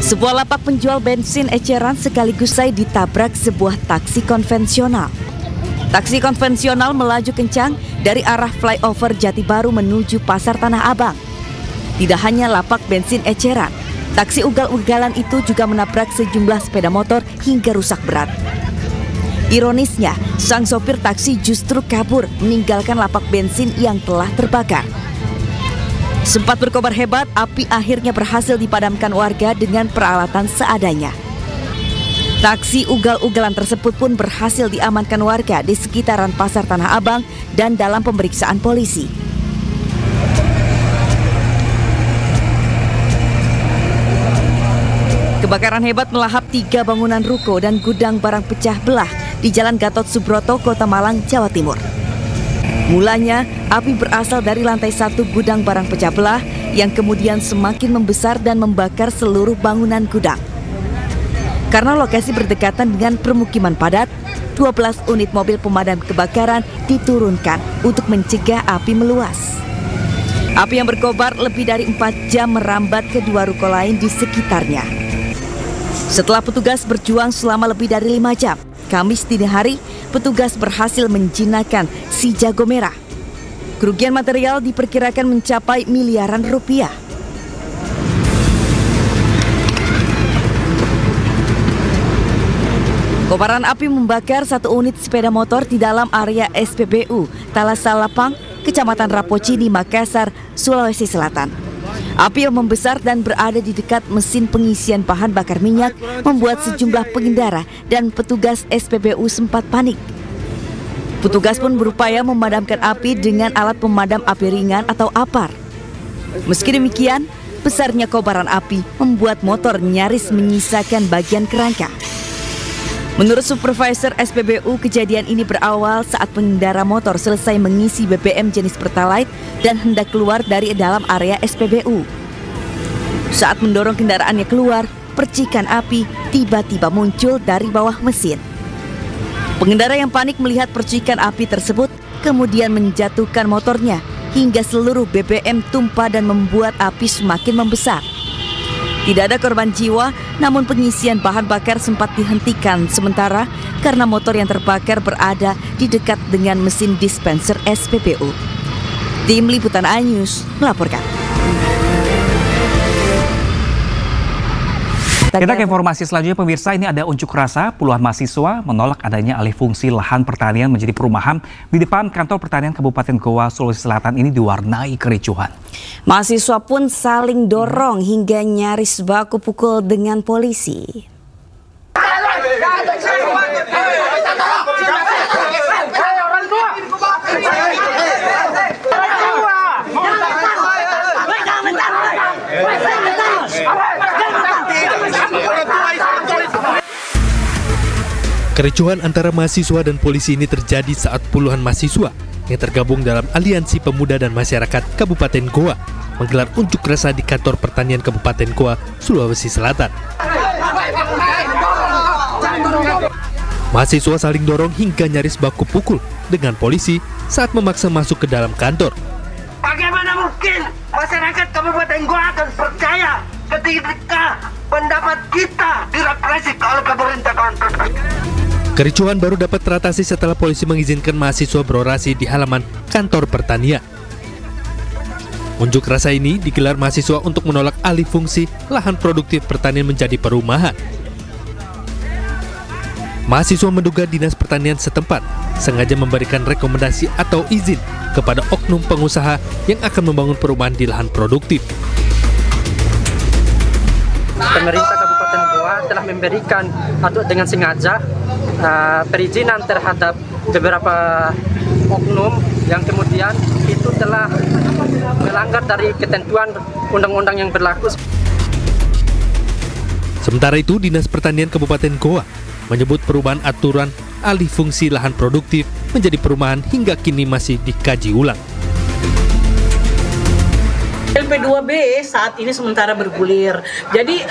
Sebuah lapak penjual bensin eceran sekaligus ditabrak sebuah taksi konvensional. Taksi konvensional melaju kencang dari arah flyover Jati Baru menuju Pasar Tanah Abang. Tidak hanya lapak bensin eceran, taksi ugal-ugalan itu juga menabrak sejumlah sepeda motor hingga rusak berat. Ironisnya, sang sopir taksi justru kabur meninggalkan lapak bensin yang telah terbakar. Sempat berkobar hebat, api akhirnya berhasil dipadamkan warga dengan peralatan seadanya. Taksi ugal-ugalan tersebut pun berhasil diamankan warga di sekitaran Pasar Tanah Abang dan dalam pemeriksaan polisi. Kebakaran hebat melahap 3 bangunan ruko dan gudang barang pecah belah di Jalan Gatot Subroto, Kota Malang, Jawa Timur. Mulanya, api berasal dari lantai 1 gudang barang pecah belah yang kemudian semakin membesar dan membakar seluruh bangunan gudang. Karena lokasi berdekatan dengan permukiman padat, 12 unit mobil pemadam kebakaran diturunkan untuk mencegah api meluas. Api yang berkobar lebih dari 4 jam merambat ke 2 ruko lain di sekitarnya. Setelah petugas berjuang selama lebih dari 5 jam, Kamis dini hari, petugas berhasil menjinakkan si jago merah. Kerugian material diperkirakan mencapai miliaran rupiah. Kobaran api membakar 1 unit sepeda motor di dalam area SPBU Talasalapang, Kecamatan Rapocini, Makassar, Sulawesi Selatan. Api yang membesar dan berada di dekat mesin pengisian bahan bakar minyak membuat sejumlah pengendara dan petugas SPBU sempat panik. Petugas pun berupaya memadamkan api dengan alat pemadam api ringan atau APAR. Meski demikian, besarnya kobaran api membuat motor nyaris menyisakan bagian kerangka. Menurut Supervisor SPBU, kejadian ini berawal saat pengendara motor selesai mengisi BBM jenis Pertalite dan hendak keluar dari dalam area SPBU. Saat mendorong kendaraannya keluar, percikan api tiba-tiba muncul dari bawah mesin. Pengendara yang panik melihat percikan api tersebut kemudian menjatuhkan motornya hingga seluruh BBM tumpah dan membuat api semakin membesar. Tidak ada korban jiwa, namun pengisian bahan bakar sempat dihentikan sementara karena motor yang terbakar berada di dekat dengan mesin dispenser SPBU. Tim Liputan iNews melaporkan. Kita ke informasi selanjutnya, pemirsa. Ini ada unjuk rasa puluhan mahasiswa menolak adanya alih fungsi lahan pertanian menjadi perumahan di depan kantor pertanian Kabupaten Goa, Sulawesi Selatan ini diwarnai kericuhan. Mahasiswa pun saling dorong hingga nyaris baku pukul dengan polisi. Kericuhan antara mahasiswa dan polisi ini terjadi saat puluhan mahasiswa yang tergabung dalam Aliansi Pemuda dan Masyarakat Kabupaten Goa menggelar unjuk rasa di kantor pertanian Kabupaten Goa, Sulawesi Selatan. Mahasiswa saling dorong hingga nyaris baku pukul dengan polisi saat memaksa masuk ke dalam kantor. Bagaimana mungkin masyarakat Kabupaten Goa akan percaya ketika pendapat kita direpresi oleh pemerintah kawan-kawan? Kericuhan baru dapat teratasi setelah polisi mengizinkan mahasiswa berorasi di halaman kantor pertanian. Unjuk rasa ini digelar mahasiswa untuk menolak alih fungsi lahan produktif pertanian menjadi perumahan. Mahasiswa menduga Dinas Pertanian setempat sengaja memberikan rekomendasi atau izin kepada oknum pengusaha yang akan membangun perumahan di lahan produktif. Pemerintah Kabupaten Goa telah memberikan atau dengan sengaja perizinan terhadap beberapa oknum yang kemudian itu telah melanggar dari ketentuan undang-undang yang berlaku. Sementara itu, Dinas Pertanian Kabupaten Goa menyebut perubahan aturan alih fungsi lahan produktif menjadi perumahan hingga kini masih dikaji ulang. LP LP2B saat ini sementara bergulir. Jadi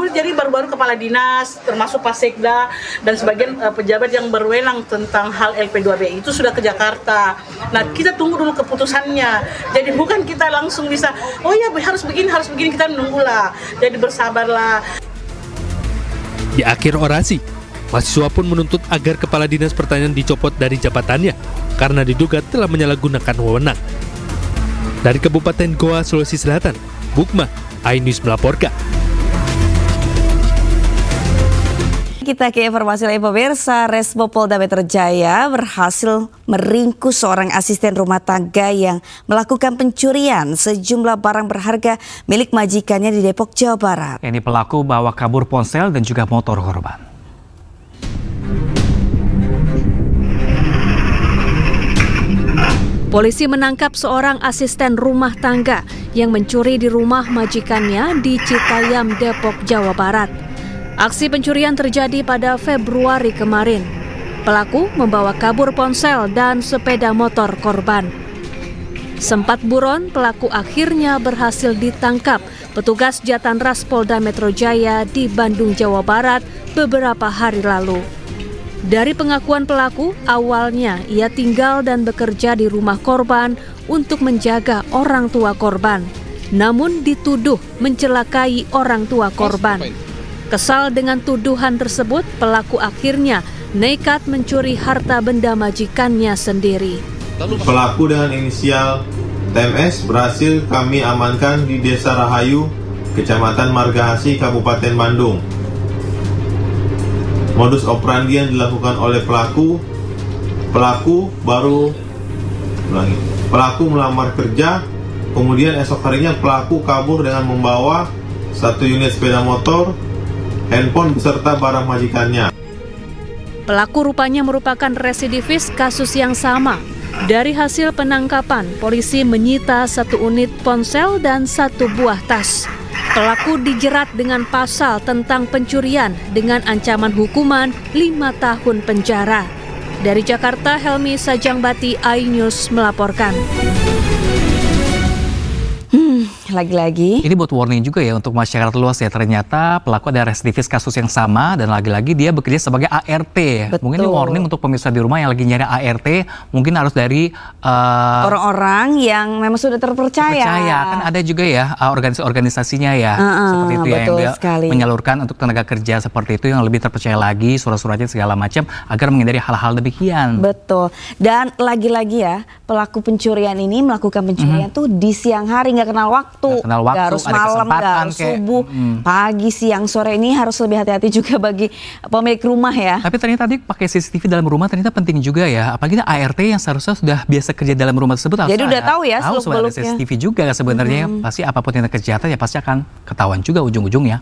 jadi baru-baru kepala dinas termasuk Pak Sekda dan sebagian pejabat yang berwenang tentang hal LP2B itu sudah ke Jakarta. Nah, kita tunggu dulu keputusannya. Jadi bukan kita langsung bisa, oh ya harus begini, kita menunggulah. Jadi bersabarlah. Di akhir orasi, mahasiswa pun menuntut agar Kepala Dinas Pertanian dicopot dari jabatannya karena diduga telah menyalahgunakan wewenang. Dari Kabupaten Goa, Sulawesi Selatan, Bukma, iNews melaporkan. Kita ke informasi lain pemirsa, Resmo Polda Metro Jaya berhasil meringkus seorang asisten rumah tangga yang melakukan pencurian sejumlah barang berharga milik majikannya di Depok, Jawa Barat. Ini pelaku bawa kabur ponsel dan juga motor korban. Polisi menangkap seorang asisten rumah tangga yang mencuri di rumah majikannya di Citayam, Depok, Jawa Barat. Aksi pencurian terjadi pada Februari kemarin. Pelaku membawa kabur ponsel dan sepeda motor korban. Sempat buron, pelaku akhirnya berhasil ditangkap petugas Jatanras Polda Metro Jaya di Bandung, Jawa Barat beberapa hari lalu. Dari pengakuan pelaku, awalnya ia tinggal dan bekerja di rumah korban untuk menjaga orang tua korban. Namun dituduh mencelakai orang tua korban. Kesal dengan tuduhan tersebut, pelaku akhirnya nekat mencuri harta benda majikannya sendiri. Pelaku dengan inisial TMS berhasil kami amankan di Desa Rahayu, Kecamatan Margahasi, Kabupaten Bandung. Modus operandi yang dilakukan oleh pelaku melamar kerja, kemudian esok harinya pelaku kabur dengan membawa 1 unit sepeda motor, handphone beserta barang majikannya. Pelaku rupanya merupakan residivis kasus yang sama. Dari hasil penangkapan, polisi menyita 1 unit ponsel dan 1 buah tas. Pelaku dijerat dengan pasal tentang pencurian dengan ancaman hukuman 5 tahun penjara. Dari Jakarta, Helmi Sajangbati, iNews melaporkan. Lagi-lagi. Ini buat warning juga ya untuk masyarakat luas ya. Ternyata pelaku ada residivis kasus yang sama dan lagi-lagi dia bekerja sebagai ART. Betul. Mungkin ini warning untuk pemirsa di rumah yang lagi nyari ART. Mungkin harus dari orang-orang yang memang sudah terpercaya. Kan ada juga ya organisasinya ya. Seperti itu ya, yang dia menyalurkan untuk tenaga kerja seperti itu yang lebih terpercaya lagi, surat-suratnya segala macam agar menghindari hal-hal demikian. Betul. Dan lagi-lagi ya, pelaku pencurian ini melakukan pencurian tuh di siang hari, nggak kenal waktu. Nggak harus malam, nggak harus subuh, pagi, siang, sore. Ini harus lebih hati-hati juga bagi pemilik rumah ya. Tapi ternyata tadi pakai CCTV dalam rumah ternyata penting juga ya. Apalagi ART yang seharusnya sudah biasa kerja dalam rumah tersebut. Jadi udah tahu ya seluk-beluknya. CCTV juga sebenarnya pasti apapun yang kejahatan ya pasti akan ketahuan juga ujung-ujungnya.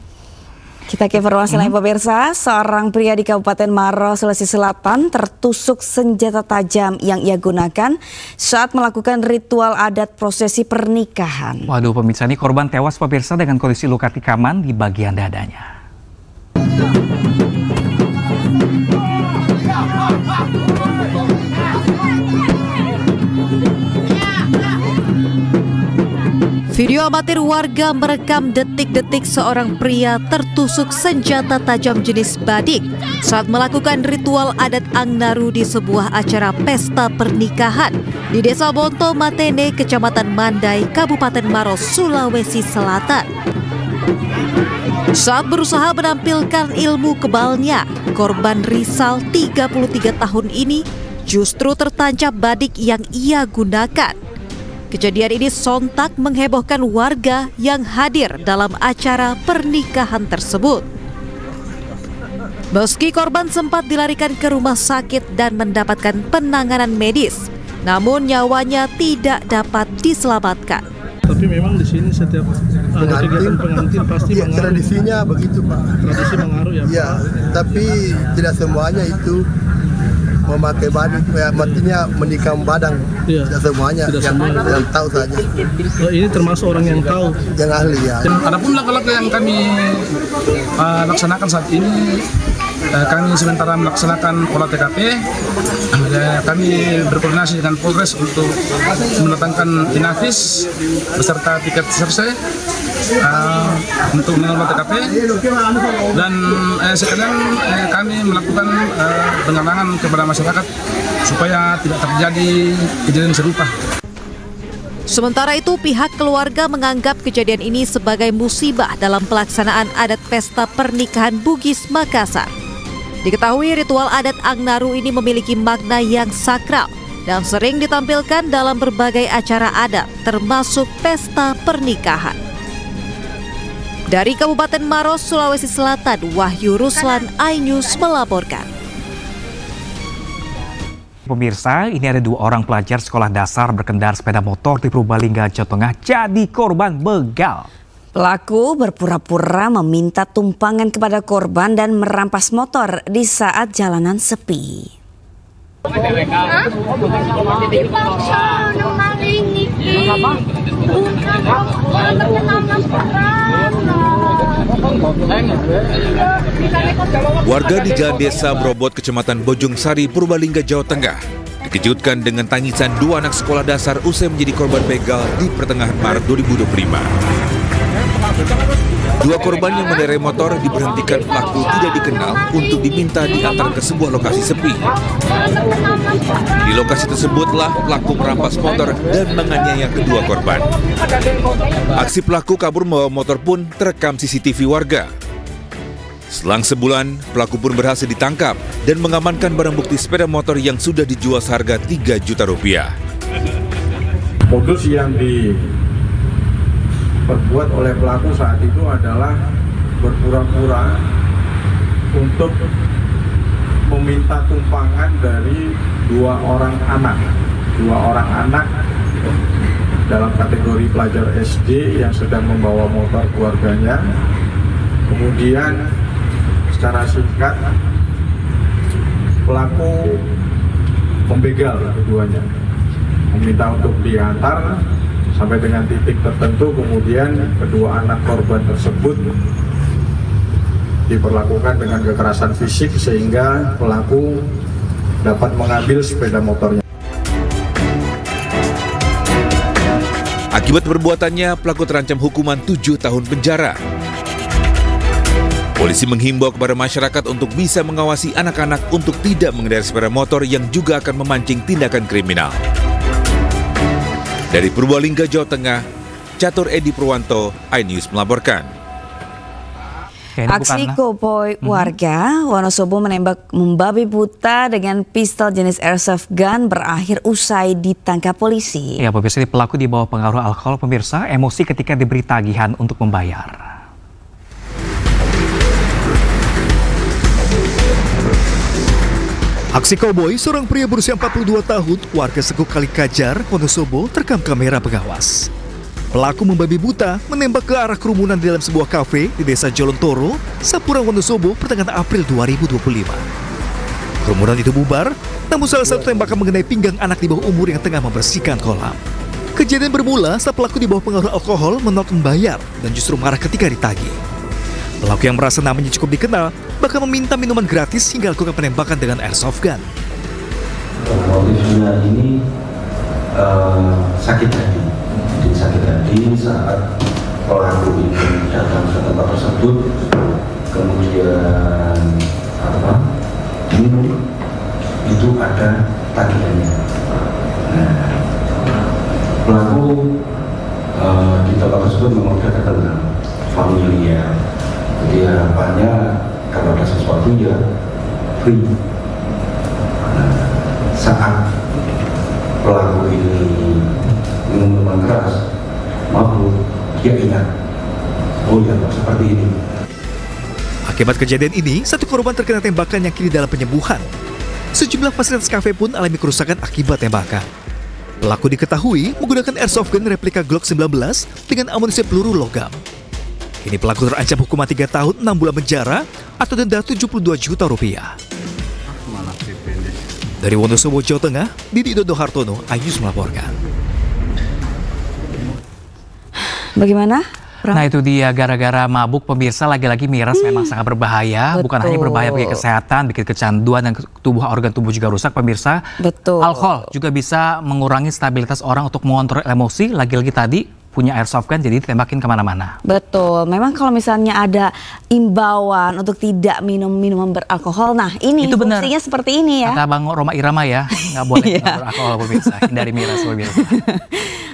Kita ke informasi lain pemirsa, seorang pria di Kabupaten Maros, Sulawesi Selatan tertusuk senjata tajam yang ia gunakan saat melakukan ritual adat prosesi pernikahan. Waduh pemirsa, ini korban tewas pemirsa dengan kondisi luka tikaman di bagian dadanya. Video amatir warga merekam detik-detik seorang pria tertusuk senjata tajam jenis badik saat melakukan ritual adat Angnaru di sebuah acara pesta pernikahan di Desa Bonto Matene, Kecamatan Mandai, Kabupaten Maros, Sulawesi Selatan. Saat berusaha menampilkan ilmu kebalnya, korban Rizal 33 tahun ini justru tertancap badik yang ia gunakan. Kejadian ini sontak menghebohkan warga yang hadir dalam acara pernikahan tersebut. Meski korban sempat dilarikan ke rumah sakit dan mendapatkan penanganan medis, namun nyawanya tidak dapat diselamatkan. Tapi memang di sini setiap ada kegiatan pengantin pasti mengaruh. Tradisinya begitu Pak. Tradisi mengaruh ya Pak. Ya, tapi tidak semuanya itu memakai badik, ya, artinya menikam badang. Ya, tidak semuanya, yang tahu saja. Oh, ini termasuk orang yang tahu, yang ahli ya. Adapun langkah-langkah yang kami laksanakan saat ini kami sementara melaksanakan olah TKP. Kami berkoordinasi dengan Polres untuk mendatangkan Inavis beserta tiket serse untuk mengolah TKP, dan sekalian kami melakukan pengamanan kepada masyarakat supaya tidak terjadi kejadian serupa. Sementara itu, pihak keluarga menganggap kejadian ini sebagai musibah dalam pelaksanaan adat pesta pernikahan Bugis Makassar. Diketahui ritual adat Angnaru ini memiliki makna yang sakral dan sering ditampilkan dalam berbagai acara adat, termasuk pesta pernikahan. Dari Kabupaten Maros, Sulawesi Selatan, Wahyu Ruslan, iNews melaporkan. Pemirsa, ini ada 2 orang pelajar sekolah dasar berkendara sepeda motor di Purbalingga, Jawa Tengah jadi korban begal. Pelaku berpura-pura meminta tumpangan kepada korban dan merampas motor di saat jalanan sepi. Warga di Jalan Desa Brobot, Kecamatan Bojong Sari, Purbalingga, Jawa Tengah dikejutkan dengan tangisan 2 anak sekolah dasar usai menjadi korban begal di pertengahan Maret 2025. 2 korban yang mengendarai motor diberhentikan pelaku tidak dikenal untuk diminta diantar ke sebuah lokasi sepi. Di lokasi tersebutlah pelaku merampas motor dan menganiaya kedua korban. Aksi pelaku kabur membawa motor pun terekam CCTV warga. Selang sebulan, pelaku pun berhasil ditangkap dan mengamankan barang bukti sepeda motor yang sudah dijual seharga 3 juta rupiah. Modus yang diperbuat oleh pelaku saat itu adalah berpura-pura untuk meminta tumpangan dari 2 orang anak dalam kategori pelajar SD yang sedang membawa motor keluarganya. Kemudian secara singkat pelaku membegal keduanya, meminta untuk diantar sampai dengan titik tertentu. Kemudian kedua anak korban tersebut diperlakukan dengan kekerasan fisik sehingga pelaku dapat mengambil sepeda motornya. Akibat perbuatannya, pelaku terancam hukuman 7 tahun penjara. Polisi menghimbau kepada masyarakat untuk bisa mengawasi anak-anak untuk tidak mengendarai sepeda motor yang juga akan memancing tindakan kriminal. Dari Purbalingga, Jawa Tengah, Catur Edi Purwanto, iNews melaporkan. Aksi koboi warga Wonosobo menembak membabi buta dengan pistol jenis airsoft gun berakhir usai ditangkap polisi. Ya, pemirsa, pelaku di bawah pengaruh alkohol, pemirsa, emosi ketika diberi tagihan untuk membayar. Aksi koboi seorang pria berusia 42 tahun, warga Sekuk Kalikajar, Wonosobo, terekam kamera pengawas. Pelaku membabi buta menembak ke arah kerumunan di dalam sebuah kafe di Desa Jolontoro, Sapura, Wonosobo, pertengahan April 2025. Kerumunan itu bubar, namun salah satu tembakan mengenai pinggang anak di bawah umur yang tengah membersihkan kolam. Kejadian bermula saat pelaku di bawah pengaruh alkohol menolak membayar dan justru marah ketika ditagih. Pelaku yang merasa namanya cukup dikenal bahkan meminta minuman gratis hingga lakukan penembakan dengan airsoft gun. Motifnya ini sakit hati. Jadi sakit hati saat pelaku ini datang ke tempat tersebut, kemudian minum, itu ada tagihannya. Nah, pelaku di tempat tersebut memang sudah terkenal, familiar. Jadi harapannya kalau ada sesuatu ya free. Nah, saat pelaku ini minum minuman keras, mabuk, dia ingat, oh ya seperti ini. Akibat kejadian ini, satu korban terkena tembakan yang kini dalam penyembuhan. Sejumlah fasilitas kafe pun alami kerusakan akibat tembakan. Pelaku diketahui menggunakan airsoft gun replika Glock 19 dengan amunisi peluru logam. Kini pelaku terancam hukuman 3 tahun 6 bulan penjara atau denda 72 juta rupiah. Dari Wonosobo, Jawa Tengah, Didi Dodo Hartono, iNews melaporkan. Bagaimana? Nah itu dia, gara-gara mabuk pemirsa, lagi-lagi miras memang sangat berbahaya. Bukan hanya berbahaya bagi kesehatan, bikin kecanduan dan organ tubuh juga rusak pemirsa. Betul. Alkohol juga bisa mengurangi stabilitas orang untuk mengontrol emosi. Lagi-lagi tadi punya airsoft gun jadi ditembakin kemana-mana. Betul, memang kalau misalnya ada imbauan untuk tidak minum minuman beralkohol, nah ini itu benar. fungsinya seperti ini ya. Kata Bang Roma Irama ya, nggak boleh beralkohol pemirsa, hindari miras pemirsa.